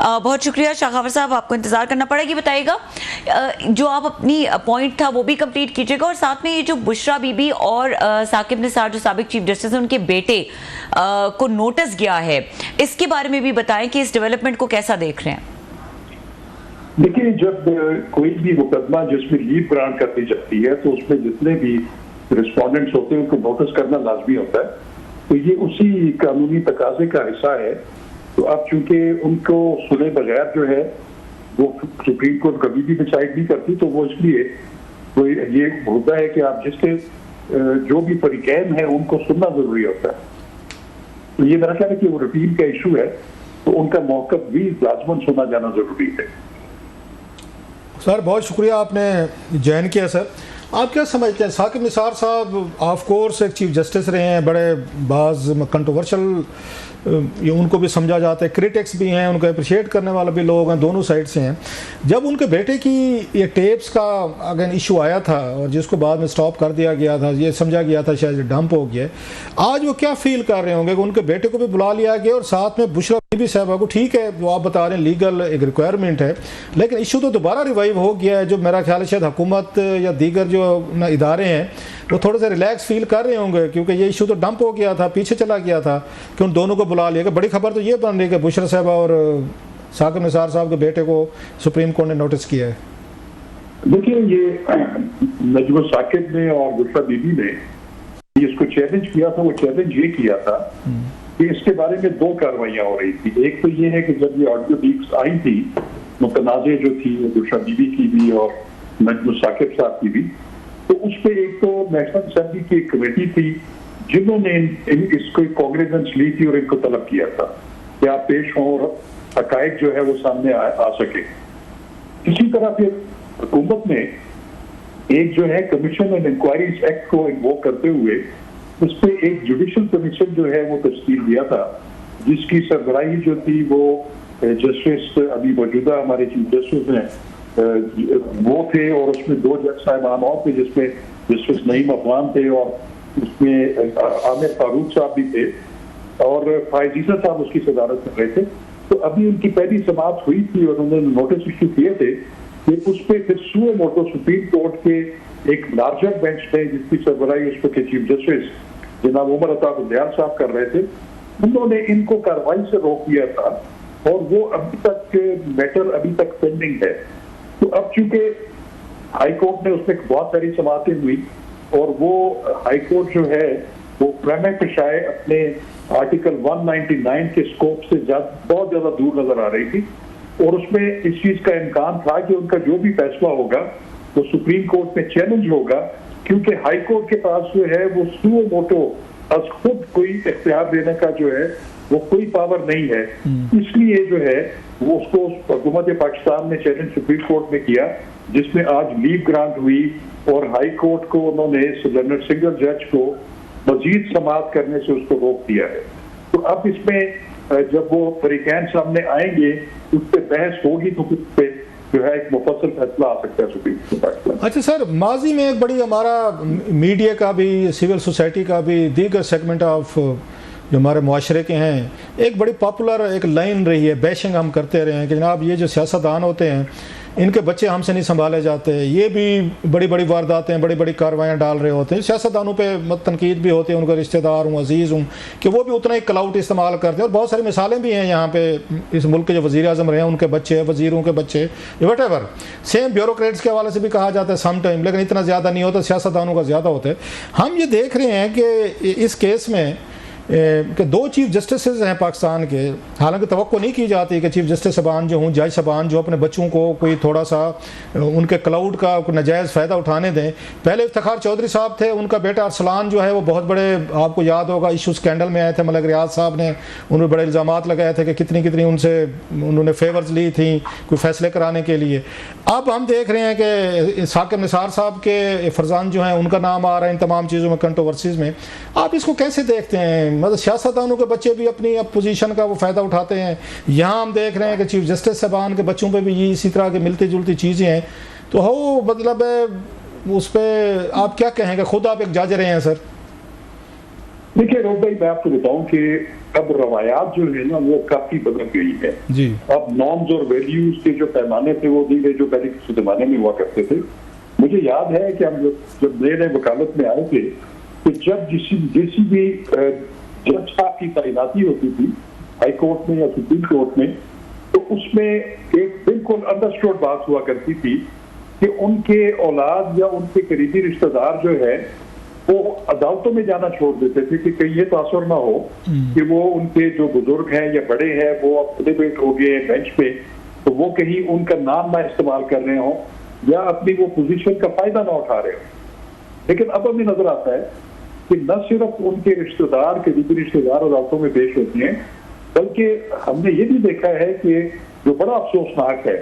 बहुत शुक्रिया शाखावर साहब, आपको इंतजार करना पड़ेगा। बताइएगा जो आप अपनी पॉइंट था वो भी कंप्लीट कीजिएगा, और साथ में ये जो बुशरा बीबी और साकिब निसार जो साबिक चीफ जस्टिस हैं उनके बेटे को नोटिस गया है, इसके बारे में भी बताएं कि इस डेवलपमेंट को कैसा देख रहे हैं। देखिए, जब कोई भी मुकदमा जिसमें लीव ग्रांट करनी जाती है तो उसमें जितने भी रिस्पोंडेंट्स होते हैं उनको नोटिस करना लाजमी होता है, तो ये उसी कानूनी तकाजे का हिस्सा है। तो अब चूंकि उनको सुने बगैर जो है वो सुप्रीम कोर्ट कभी भी डिसाइड नहीं करती, तो वो इसलिए वो ये होता है कि आप जिसके जो भी फरीकैन है उनको सुनना जरूरी होता है। तो ये मेरा ख्याल है कि वो रूटीन का इशू है, तो उनका मौक़िफ़ भी लाजमन सुना जाना जरूरी है। सर बहुत शुक्रिया, आपने ज्वाइन किया। सर आप क्या समझते हैं, साकिब निसार साहब ऑफ कोर्स एक चीफ जस्टिस रहे हैं, बड़े बाज कंट्रोवर्शियल, उनको भी समझा जाता है, क्रिटिक्स भी हैं, उनको अप्रिशिएट करने वाले भी लोग हैं, दोनों साइड से हैं। जब उनके बेटे की ये टेप्स का अगेन इशू आया था और जिसको बाद में स्टॉप कर दिया गया था, ये समझा गया था शायद डंप हो गया, आज वो क्या फील कर रहे होंगे कि उनके बेटे को भी बुला लिया गया और साथ में बुशरा बीबी साहबा को, ठीक है वो आप बता रहे हैं लीगल एक रिक्वायरमेंट है, लेकिन इशू तो दोबारा रिवाइव हो गया है। जो मेरा ख्याल है शायद हुकूमत या दीगर जो इदारे हैं वो थोड़े से रिलैक्स फील कर रहे होंगे, क्योंकि ये इशू तो डंप हो गया था, पीछे चला गया था, कि उन दोनों को बुला लिया गया। बड़ी खबर तो ये बन रही है कि बुशरा साहबा और साकिब निसार साहब के बेटे को सुप्रीम कोर्ट ने नोटिस किया है। देखिए, ये नजमुल साकिब ने और बुशरा बीबी ने इसको चैलेंज किया था। वो चैलेंज ये किया था कि इसके बारे में दो कार्रवाइयां हो रही थी। एक तो ये है कि जब ये ऑडियो लीक्स आई थी, मुतनाज़े जो थी बुशरा बीबी की भी और नजमुल साकिब साहब की भी, तो उस पर एक तो नेशनल असेंबली की एक कमेटी थी जिन्होंने इसको कॉग्निजेंस ली थी और इनको तलब किया था कि आप पेश हों और हकायक जो है वो सामने आ सके। इसी तरह फिर हुकूमत ने एक जो है कमीशन एंड इंक्वायरीज एक्ट को इन्वोक करते हुए उस पर एक जुडिशल कमीशन जो है वो तश्कील दिया था, जिसकी सरबराही जो थी वो जस्टिस अभी मौजूदा हमारे चीफ जस्टिस हैं वो थे, और उसमें दो जज साहिबान और थे जिसमें जस्टिस नईम अफगान थे और उसमें आमिर फारूक साहब भी थे और फायजीसा साहब उसकी सदारत कर रहे थे। तो अभी उनकी पहली समाअत हुई थी और उन्होंने नोटिस इशू किए थे कि उस पर फिर सुओ मोटो सुप्रीम कोर्ट के एक लार्जर बेंच थे जिसकी सरबराही उस पर के चीफ जस्टिस जनाब उमर अता बंदयाल साहब कर रहे थे, उन्होंने इनको कार्रवाई से रोक दिया था और वो अभी तक मैटर अभी तक पेंडिंग है। तो अब चूंकि हाई कोर्ट ने उसमें बहुत सारी समाअतें हुई और वो हाई कोर्ट जो है वो प्रेमा पेशाए अपने आर्टिकल 199 के स्कोप से बहुत ज्यादा दूर नजर आ रही थी, और उसमें इस चीज का इम्कान था कि उनका जो भी फैसला होगा वो सुप्रीम कोर्ट में चैलेंज होगा, क्योंकि हाई कोर्ट के पास जो है वो सुओ मोटो अज खुद कोई इख्तियार देने का जो है वो कोई पावर नहीं है। इसलिए जो है वो उसको हुकूमत पाकिस्तान ने चैलेंज सुप्रीम कोर्ट में किया, जिसमें आज लीव ग्रांट हुई और हाई कोर्ट को उन्होंने लर्नड सिंगल जज को मजीद समाअत करने से उसको रोक दिया है। तो अब इसमें जब वो फरीकैन सामने आएंगे उस पर बहस होगी तो उस पर जो है एक मुफस्सल फैसला आ सकता है सुप्रीम कोर्ट। अच्छा सर, माजी में एक बड़ी हमारा मीडिया का भी, सिविल सोसाइटी का भी, दीगर सेगमेंट ऑफ जो हमारे मुआशरे के हैं, एक बड़ी पॉपुलर एक लाइन रही है, बैशिंग हम करते रहे हैं कि जनाब ये जो सियासतदान होते हैं इनके बच्चे हमसे नहीं संभाले जाते, ये भी बड़ी बड़ी वारदातें, बड़ी बड़ी कार्रवाइयाँ डाल रहे होते हैं। सियासतदानों पे तनकीद भी होती है, उनके रिश्तेदार हूँ, अजीज़ हूँ, कि वो भी उतना ही क्लाउट इस्तेमाल करते हैं। और बहुत सारी मिसालें भी हैं यहाँ पे, इस मुल्क के जो वज़ीर आज़म रहे हैं उनके बच्चे, वज़ीरों के बच्चे, वट एवर, सेम ब्यूरोक्रेट्स के हवाले से भी कहा जाता है सम टाइम, लेकिन इतना ज़्यादा नहीं होता, सियासतदानों का ज़्यादा होता है। हम ये देख रहे हैं कि इस केस में कि दो चीफ जस्टिस हैं पाकिस्तान के, हालांकि तवक्को नहीं की जाती कि चीफ जस्टिस साहबान जो हूँ, जज साहबान जो अपने बच्चों को कोई थोड़ा सा उनके क्लाउड का नाजायज़ फ़ायदा उठाने दें। पहले इफ्तिखार चौधरी साहब थे, उनका बेटा अरसलान जो है वो बहुत बड़े, आपको याद होगा, इशू स्कैंडल में आए थे, मलिक रियाज साहब ने उन्हें बड़े इल्ज़ामात लगाए थे कि कितनी कितनी उनसे उन्होंने फेवर्स ली थी कोई फैसले कराने के लिए। अब हम देख रहे हैं कि साकिब निसार साहब के फरजान जो हैं उनका नाम आ रहा है इन तमाम चीज़ों में, कंट्रोवर्सीज़ में। आप इसको कैसे देखते हैं? मतलब सियासतदानों के बच्चे भी अपनी पोजीशन का वो फ़ायदा उठाते हैं, यहाँ हम देख रहे हैं कि चीफ जस्टिस साहबान के बच्चों पे भी ये इसी तरह की मिलती जुलती चीज़ें हैं। तो हो मतलब उस पर आप क्या कहेंगे? खुद आप एक जज रहे हैं सर। देखिए रोब भाई, मैं आपको बताऊं कि अब रवायात जो है ना वो काफी बदल गई है जी। अब नॉर्म्स और वैल्यूज के जो पैमाने थे वो धीरे जो पहले किसी जमाने में हुआ करते थे। मुझे याद है कि हम जब नए नए वकालत में आए थे कि जब किसी भी जज साहब की तैनाती होती थी हाई कोर्ट में या सुप्रीम कोर्ट में, तो उसमें एक बिल्कुल अंडरस्टूड बात हुआ करती थी कि उनके औलाद या उनके करीबी रिश्तेदार जो है वो अदालतों में जाना छोड़ देते थे कि कहीं ये तासुर ना हो कि वो उनके जो बुजुर्ग हैं या बड़े हैं वो अब डिबेट हो गए बेंच पे, तो वो कहीं उनका नाम ना इस्तेमाल कर रहे हो या अपनी वो पोजीशन का फायदा ना उठा रहे हो। लेकिन अब हमें नजर आता है कि न सिर्फ उनके रिश्तेदार करीबी रिश्तेदार अदालतों में पेश होते हैं, बल्कि हमने ये भी देखा है कि जो बड़ा अफसोसनाक है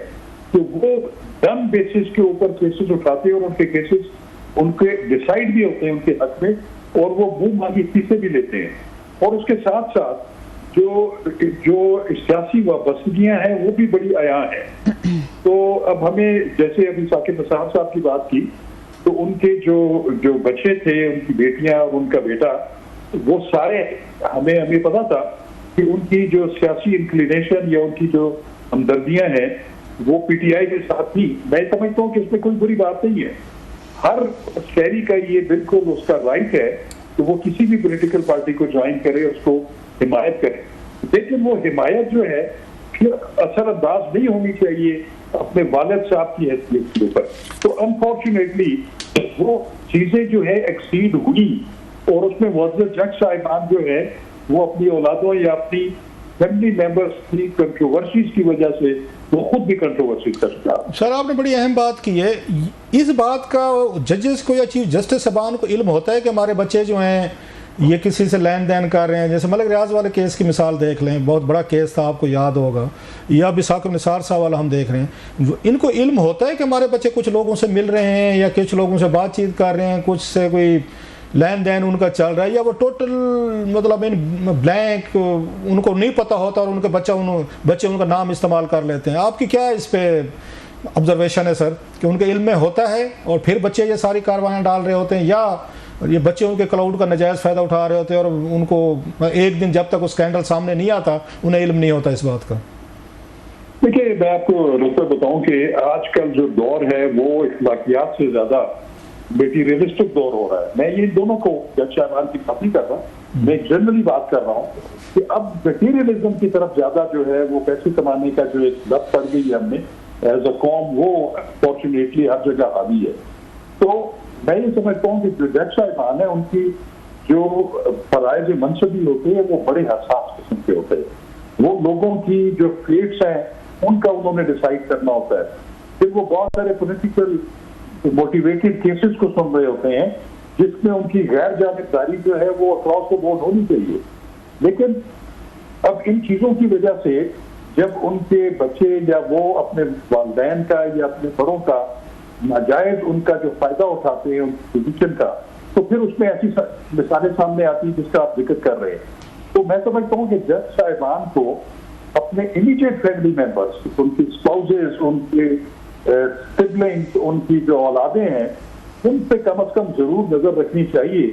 कि वो डन बेसिस के ऊपर केसेस उठाते हैं और उनके केसेस उनके डिसाइड भी होते हैं उनके हक में, और वो मुंह मांगी फीसें भी लेते हैं। और उसके साथ साथ जो सियासी वाबस्तगियां हैं वो भी बड़ी आया हैं। तो अब हमें जैसे अभी साकिब निसार साहब की बात की, तो उनके जो बच्चे थे, उनकी बेटियां और उनका बेटा, वो सारे हमें पता था कि उनकी जो सियासी इंक्लिनेशन या उनकी जो हमदर्दियां हैं वो पीटीआई के साथ थी। मैं समझता हूँ कि इसमें कोई बुरी बात नहीं है, हर शहरी का ये बिल्कुल उसका राइट है कि वो किसी भी पॉलिटिकल पार्टी को ज्वाइन करे, उसको हिमायत करे, लेकिन वो हिमायत जो है फिर असरअंदाज नहीं होनी चाहिए अपने वालिद साहब की हैसियत के ऊपर। तो अनफॉर्चुनेटली वो चीजें जो है एक्सीड हुई और उसमें मुअज़्ज़ज़ जज साहिबान जो है वो अपनी औलादों या अपनी फैमिली मेंबर्स की कंट्रोवर्सीज की वजह से वो खुद भी कंट्रोवर्सी कर सकता। सर आपने बड़ी अहम बात की है, इस बात का जजेस को या चीफ जस्टिस साहबान को इल्म होता है कि हमारे बच्चे जो हैं ये किसी से लेन देन कर रहे हैं। जैसे मलिक रियाज वाले केस की मिसाल देख लें, बहुत बड़ा केस था, आपको याद होगा, या अभी साकिब निसार साहब वाला हम देख रहे हैं। इनको इल्म होता है कि हमारे बच्चे कुछ लोगों से मिल रहे हैं या कुछ लोगों से बातचीत कर रहे हैं, कुछ से कोई लेन देन उनका चल रहा है, या वो टोटल मतलब इन ब्लैंक उनको नहीं पता होता और उनके बच्चे उनका नाम इस्तेमाल कर लेते हैं। आपकी क्या इस पे ऑब्जर्वेशन है सर कि उनके इल्म में होता है और फिर बच्चे ये सारी कार्रवाइयाँ डाल रहे होते हैं, या ये बच्चे उनके क्लाउड का नाजायज़ फ़ायदा उठा रहे होते हैं और उनको एक दिन जब तक वो स्कैंडल सामने नहीं आता उन्हें इल्म नहीं होता इस बात का? देखिए, मैं आपको रुपये बताऊं कि आजकल जो दौर है वो इख्लाकियात से ज़्यादा मेटीरियलिस्टिक दौर हो रहा है। मैं ये दोनों को जज साहबान की बात नहीं कर रहा, मैं जनरली बात कर रहा हूँ कि अब मटीरियलिज्म की तरफ ज्यादा जो है वो पैसे कमाने का जो एक लत पड़ गई है हमने एज अ कॉम, वो फॉर्चुनेटली हर जगह हावी है। तो मैं ये समझता हूँ कि जो जज साहिबान है उनकी जो फराइज मनसबी होते हैं वो बड़े हसास किस्म के होते हैं। वो लोगों की जो फेट्स हैं उनका उन्होंने डिसाइड करना होता है। फिर वो बहुत सारे पॉलिटिकल मोटिवेटेड केसेस को सुन रहे होते हैं जिसमें उनकी गैर जानिबदारी जो है वो अक्रॉस द बोर्ड होनी चाहिए। लेकिन अब इन चीजों की वजह से जब उनके बच्चे या वो अपने वालिदैन का या अपने बड़ों का नाजायज उनका जो फायदा उठाते हैं उनकी पोजीशन का, तो फिर उसमें ऐसी मिसालें सामने आती है जिसका आप जिक्र कर रहे हैं। तो मैं समझता हूँ कि जज साहिबान को अपने इमीडिएट फैमिली मेंबर्स, उनकी स्पाउसेस, उनके सिबलिंग्स, उनकी जो औलादे हैं, उन पे कम से कम जरूर नजर रखनी चाहिए